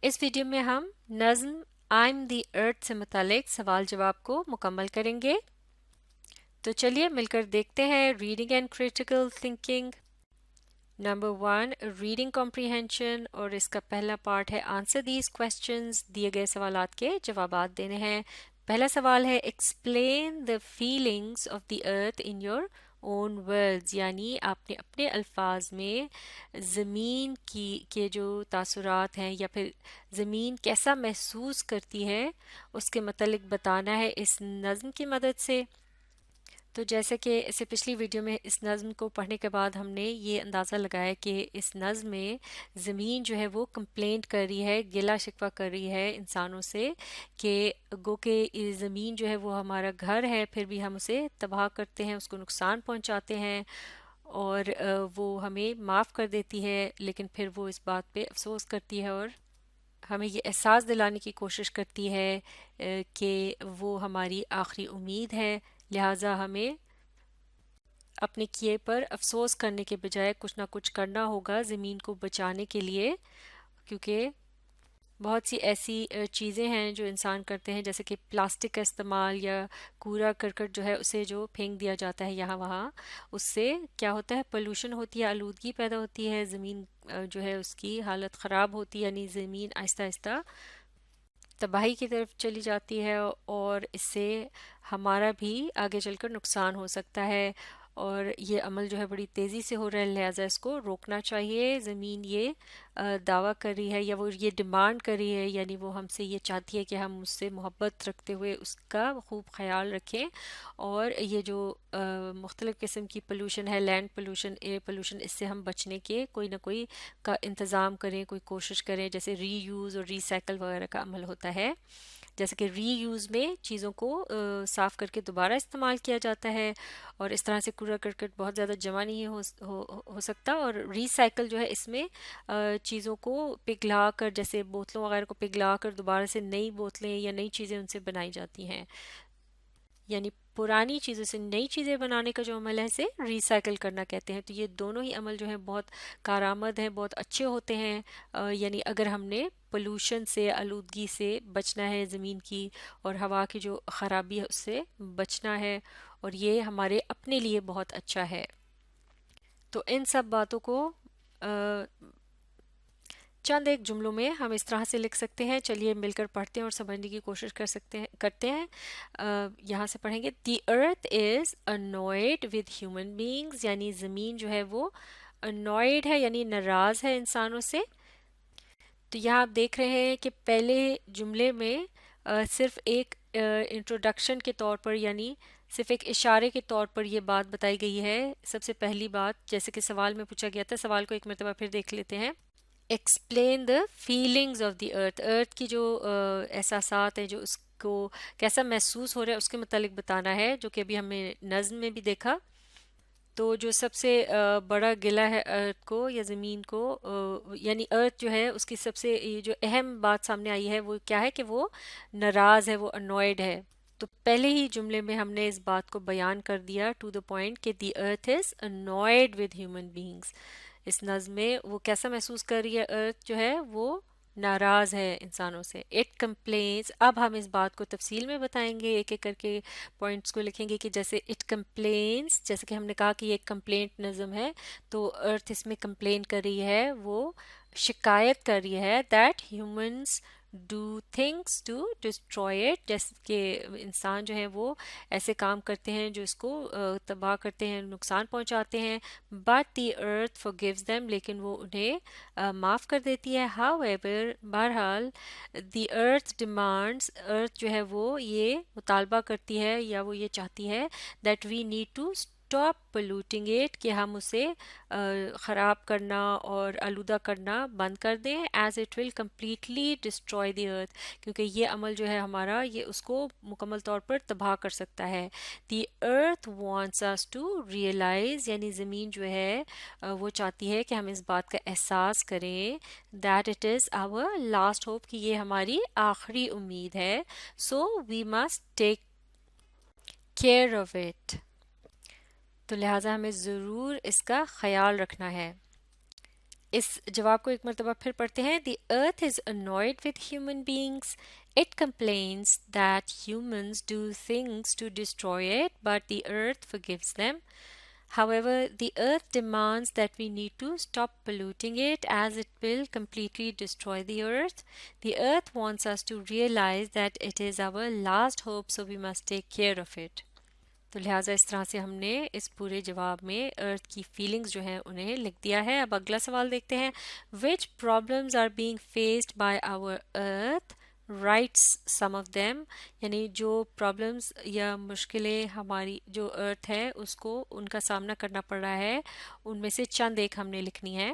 اس video میں ہم نظم آئم دی ارتھ سے متعلق سوال جواب کو مکمل کریں گے. تو چلیے مل کر دیکھتے ہیں. Reading and critical thinking. Number 1 reading comprehension, اور اس کا پہلا پارٹ ہے آنسر دیز کویسچنز. دیے گئے سوالات کے جوابات دینے ہیں. پہلا سوال ہے explain the feelings of the earth in your own words, یعنی آپ نے اپنے الفاظ میں زمین کے جو تاثرات ہیں یا پھر زمین کیسا محسوس کرتی ہے اس کے متعلق بتانا ہے اس نظم کی مدد سے. تو جیسے کہ اس سے پچھلی ویڈیو میں اس نظم کو پڑھنے کے بعد ہم نے یہ اندازہ لگایا کہ اس نظم میں زمین جو ہے وہ کمپلینٹ کر رہی ہے، گلا شکوہ کر رہی ہے انسانوں سے کہ گو کہ زمین جو ہے وہ ہمارا گھر ہے، پھر بھی ہم اسے تباہ کرتے ہیں، اس کو نقصان پہنچاتے ہیں، اور وہ ہمیں معاف کر دیتی ہے، لیکن پھر وہ اس بات پہ افسوس کرتی ہے اور ہمیں یہ احساس دلانے کی کوشش کرتی ہے کہ وہ ہماری آخری امید ہے. لہٰذا ہمیں اپنے کیے پر افسوس کرنے کے بجائے کچھ نہ کچھ کرنا ہوگا زمین کو بچانے کے لیے، کیونکہ بہت سی ایسی چیزیں ہیں جو انسان کرتے ہیں، جیسے کہ پلاسٹک کا استعمال یا کوڑا کرکٹ جو ہے اسے جو پھینک دیا جاتا ہے یہاں وہاں، اس سے کیا ہوتا ہے، پولوشن ہوتی ہے، آلودگی پیدا ہوتی ہے، زمین جو ہے اس کی حالت خراب ہوتی ہے، یعنی زمین آہستہ آہستہ تباہی کی طرف چلی جاتی ہے، اور اس سے ہمارا بھی آگے چل کر نقصان ہو سکتا ہے. اور یہ عمل جو ہے بڑی تیزی سے ہو رہا ہے، لہٰذا اس کو روکنا چاہیے. زمین یہ دعویٰ کر رہی ہے یا وہ یہ ڈیمانڈ کر رہی ہے، یعنی وہ ہم سے یہ چاہتی ہے کہ ہم اس سے محبت رکھتے ہوئے اس کا خوب خیال رکھیں، اور یہ جو مختلف قسم کی پولوشن ہے، لینڈ پولوشن، ایئر پولوشن، اس سے ہم بچنے کے کوئی نہ کوئی کا انتظام کریں، کوئی کوشش کریں. جیسے ری یوز اور ری سائیکل وغیرہ کا عمل ہوتا ہے، جیسے کہ ری یوز میں چیزوں کو صاف کر کے دوبارہ استعمال کیا جاتا ہے، اور اس طرح سے کوڑا کرکٹ بہت زیادہ جمع نہیں ہو سکتا. اور ری سائیکل جو ہے اس میں چیزوں کو پگھلا کر، جیسے بوتلوں وغیرہ کو پگھلا کر دوبارہ سے نئی بوتلیں یا نئی چیزیں ان سے بنائی جاتی ہیں، یعنی پرانی چیزوں سے نئی چیزیں بنانے کا جو عمل ہے اسے ری سائیکل کرنا کہتے ہیں. تو یہ دونوں ہی عمل جو ہیں بہت کارآمد ہیں، بہت اچھے ہوتے ہیں. یعنی اگر ہم نے پولوشن سے، آلودگی سے بچنا ہے، زمین کی اور ہوا کی جو خرابی ہے اس سے بچنا ہے، اور یہ ہمارے اپنے لیے بہت اچھا ہے. تو ان سب باتوں کو چند ایک جملوں میں ہم اس طرح سے لکھ سکتے ہیں. چلیے مل کر پڑھتے ہیں اور سمجھنے کی کوشش کرتے ہیں. یہاں سے پڑھیں گے. دی ارتھ از annoyed with human beings، یعنی زمین جو ہے وہ annoyed ہے، یعنی ناراض ہے انسانوں سے. تو یہاں آپ دیکھ رہے ہیں کہ پہلے جملے میں صرف ایک انٹروڈکشن کے طور پر، یعنی صرف ایک اشارے کے طور پر یہ بات بتائی گئی ہے. سب سے پہلی بات، جیسے کہ سوال میں پوچھا گیا تھا، سوال کو ایک مرتبہ پھر دیکھ لیتے ہیں. Explain the feelings of the earth, earth کی جو احساسات ہیں، جو اس کو کیسا محسوس ہو رہا ہے اس کے متعلق بتانا ہے، جو کہ ابھی ہمیں نظم میں بھی دیکھا. تو جو سب سے بڑا گلہ ہے ارتھ کو یا زمین کو، یعنی ارتھ جو ہے اس کی سب سے جو اہم بات سامنے آئی ہے وہ کیا ہے کہ وہ ناراض ہے، وہ انوائڈ ہے. تو پہلے ہی جملے میں ہم نے اس بات کو بیان کر دیا ٹو دا پوائنٹ کہ دی ارتھ از انوائڈ ود ہیومن بینگس. اس نظم میں وہ کیسا محسوس کر رہی ہے، ارتھ جو ہے وہ ناراض ہے انسانوں سے. اٹ کمپلینس، اب ہم اس بات کو تفصیل میں بتائیں گے، ایک ایک کر کے پوائنٹس کو لکھیں گے کہ جیسے اٹ کمپلینس، جیسے کہ ہم نے کہا کہ یہ ایک کمپلینٹ نظم ہے، تو ارتھ اس میں کمپلین کر رہی ہے، وہ شکایت کر رہی ہے that humans do things to destroy it, جیسے کہ انسان جو ہے وہ ایسے کام کرتے ہیں جو اس کو تباہ کرتے ہیں، نقصان پہنچاتے ہیں. But the earth forgives them، لیکن وہ انہیں معاف کر دیتی ہے. however، بہرحال دی ارتھ ڈیمانڈس، ارتھ جو ہے وہ یہ مطالبہ کرتی ہے یا وہ یہ چاہتی ہے that we need to stop polluting it، کہ ہم اسے خراب کرنا اور آلودہ کرنا بند کر دیں. As it will completely destroy the earth, کیونکہ یہ عمل جو ہے ہمارا یہ اس کو مکمل طور پر تباہ کر سکتا ہے. دی ارتھ وانٹس us ٹو ریئلائز، یعنی زمین جو ہے وہ چاہتی ہے کہ ہم اس بات کا احساس کریں that it is our last hope، کہ یہ ہماری آخری امید ہے. So we must take care of it, تو لہٰذا ہمیں ضرور اس کا خیال رکھنا ہے. اس جواب کو ایک مرتبہ پھر پڑھتے ہیں. The earth is annoyed with human beings. It complains that humans do things to destroy it, but the earth forgives them. However, the earth demands that we need to stop polluting it as it will completely destroy the earth. The earth wants us to realize that it is our last hope, so we must take care of it. تو لہٰذا اس طرح سے ہم نے اس پورے جواب میں ارتھ کی فیلنگز جو ہیں انہیں لکھ دیا ہے. اب اگلا سوال دیکھتے ہیں. which problems are being faced by our earth, writes some of them. یعنی جو پرابلمز یا مشکلیں ہماری جو ارتھ ہے اس کو ان کا سامنا کرنا پڑ رہا ہے ان میں سے چند ایک ہم نے لکھنی ہے.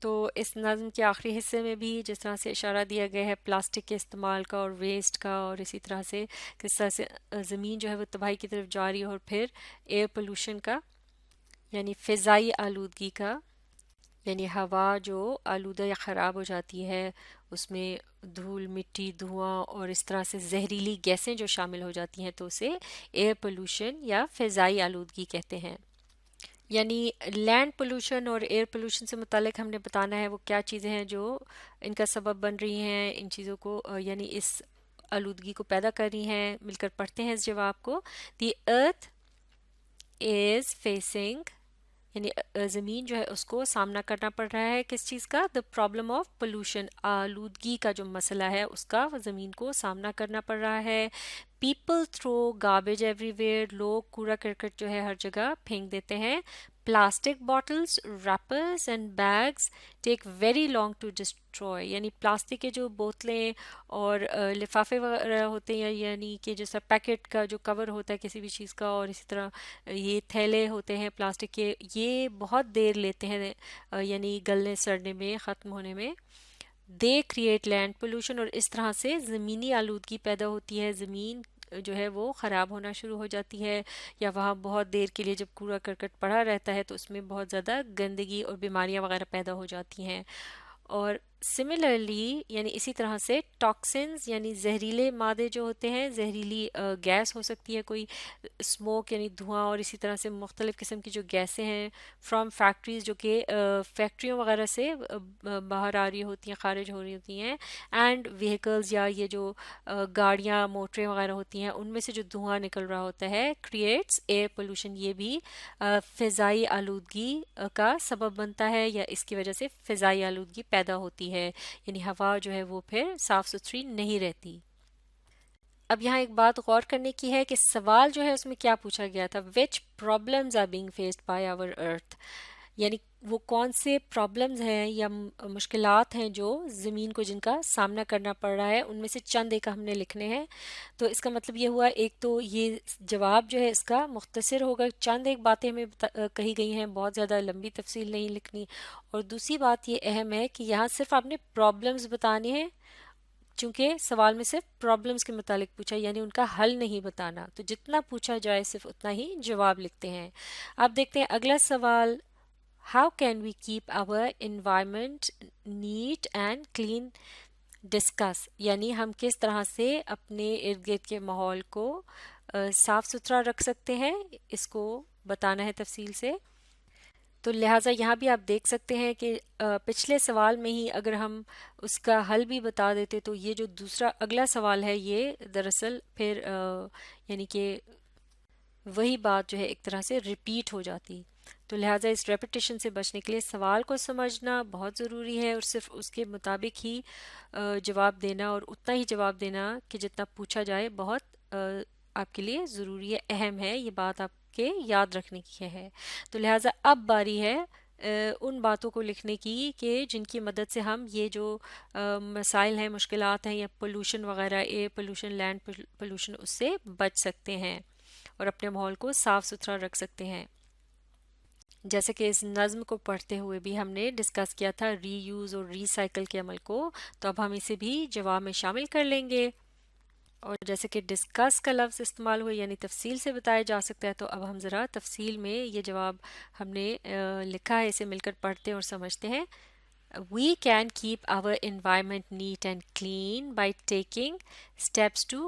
تو اس نظم کے آخری حصے میں بھی جس طرح سے اشارہ دیا گیا ہے پلاسٹک کے استعمال کا اور ویسٹ کا، اور اسی طرح سے کس طرح سے زمین جو ہے وہ تباہی کی طرف جا رہی ہے، اور پھر ایئر پولوشن کا یعنی فضائی آلودگی کا، یعنی ہوا جو آلودہ یا خراب ہو جاتی ہے اس میں دھول، مٹی، دھواں اور اس طرح سے زہریلی گیسیں جو شامل ہو جاتی ہیں تو اسے ایئر پولوشن یا فضائی آلودگی کہتے ہیں. یعنی لینڈ پولوشن اور ایئر پولوشن سے متعلق ہم نے بتانا ہے وہ کیا چیزیں ہیں جو ان کا سبب بن رہی ہیں، ان چیزوں کو یعنی اس آلودگی کو پیدا کر رہی ہیں. مل کر پڑھتے ہیں اس جواب کو. دی ارتھ از فیسنگ، یعنی زمین جو ہے اس کو سامنا کرنا پڑ رہا ہے کس چیز کا؟ دا پرابلم آف پولوشن، آلودگی کا جو مسئلہ ہے اس کا زمین کو سامنا کرنا پڑ رہا ہے. People through garbage every where, لوگ کوڑا کرکٹ جو ہے ہر جگہ پھینک دیتے ہیں. Plastic bottles, wrappers and bags take very long to destroy, یعنی پلاسٹک کے جو بوتلیں اور لفافے وغیرہ ہوتے ہیں، یعنی کہ جیسا پیکٹ کا جو کور ہوتا ہے کسی بھی چیز کا، اور اسی طرح یہ تھیلے ہوتے ہیں پلاسٹک کے، یہ بہت دیر لیتے ہیں یعنی گلنے سڑنے میں، ختم ہونے میں. دے کریٹ لینڈ پولوشن، اور اس طرح سے زمینی آلودگی پیدا ہوتی ہے، زمین جو ہے وہ خراب ہونا شروع ہو جاتی ہے، یا وہاں بہت دیر کے لیے جب کوڑا کرکٹ پڑا رہتا ہے تو اس میں بہت زیادہ گندگی اور بیماریاں وغیرہ پیدا ہو جاتی ہیں. اور سملرلی یعنی اسی طرح سے ٹاکسنز یعنی زہریلے مادے جو ہوتے ہیں، زہریلی گیس ہو سکتی ہے کوئی، اسموک یعنی دھواں، اور اسی طرح سے مختلف قسم کی جو گیسیں ہیں فرام فیکٹریز جو کہ فیکٹریوں وغیرہ سے باہر آ رہی ہوتی ہیں، خارج ہو رہی ہوتی ہیں. اینڈ وہیکلز یا یہ جو گاڑیاں موٹریں وغیرہ ہوتی ہیں ان میں سے جو دھواں نکل رہا ہوتا ہے کریٹس ایئر پولوشن، یہ بھی فضائی آلودگی کا سبب بنتا ہے، یا اس کی وجہ سے فضائی آلودگی پیدا ہوتی ہے، یعنی ہوا جو ہے وہ پھر صاف ستھری نہیں رہتی. اب یہاں ایک بات غور کرنے کی ہے کہ سوال جو ہے اس میں کیا پوچھا گیا تھا، which problems are being faced by our earth، یعنی وہ کون سے پرابلمز ہیں یا مشکلات ہیں جو زمین کو جن کا سامنا کرنا پڑ رہا ہے، ان میں سے چند ایک ہم نے لکھنے ہیں. تو اس کا مطلب یہ ہوا، ایک تو یہ جواب جو ہے اس کا مختصر ہوگا، چند ایک باتیں ہمیں کہی گئی ہیں، بہت زیادہ لمبی تفصیل نہیں لکھنی. اور دوسری بات یہ اہم ہے کہ یہاں صرف آپ نے پرابلمز بتانے ہیں، چونکہ سوال میں صرف پرابلمز کے متعلق پوچھا یعنی ان کا حل نہیں بتانا، تو جتنا پوچھا جائے صرف اتنا ہی جواب لکھتے ہیں. اب دیکھتے ہیں اگلا سوال. How can we keep our environment neat and clean? Discuss، یعنی ہم کس طرح سے اپنے ارد گرد کے ماحول کو صاف ستھرا رکھ سکتے ہیں، اس کو بتانا ہے تفصیل سے. تو لہٰذا یہاں بھی آپ دیکھ سکتے ہیں کہ پچھلے سوال میں ہی اگر ہم اس کا حل بھی بتا دیتے تو یہ جو دوسرا اگلا سوال ہے یہ دراصل پھر یعنی کہ وہی بات جو ہے ایک طرح سے ریپیٹ ہو جاتی. تو لہٰذا اس ریپیٹیشن سے بچنے کے لیے سوال کو سمجھنا بہت ضروری ہے، اور صرف اس کے مطابق ہی جواب دینا، اور اتنا ہی جواب دینا کہ جتنا پوچھا جائے بہت آپ کے لیے ضروری ہے، اہم ہے، یہ بات آپ کے یاد رکھنے کی ہے. تو لہٰذا اب باری ہے ان باتوں کو لکھنے کی کہ جن کی مدد سے ہم یہ جو مسائل ہیں، مشکلات ہیں، یا پولوشن وغیرہ، ایئر پولوشن، لینڈ پولوشن، اس سے بچ سکتے ہیں اور اپنے ماحول کو صاف ستھرا رکھ سکتے ہیں. جیسے کہ اس نظم کو پڑھتے ہوئے بھی ہم نے ڈسکس کیا تھا ری یوز اور ری سائیکل کے عمل کو، تو اب ہم اسے بھی جواب میں شامل کر لیں گے. اور جیسے کہ ڈسکس کا لفظ استعمال ہوئے یعنی تفصیل سے بتایا جا سکتا ہے، تو اب ہم ذرا تفصیل میں یہ جواب ہم نے لکھا ہے اسے مل کر پڑھتے ہیں اور سمجھتے ہیں. We can keep our environment neat and clean by taking steps to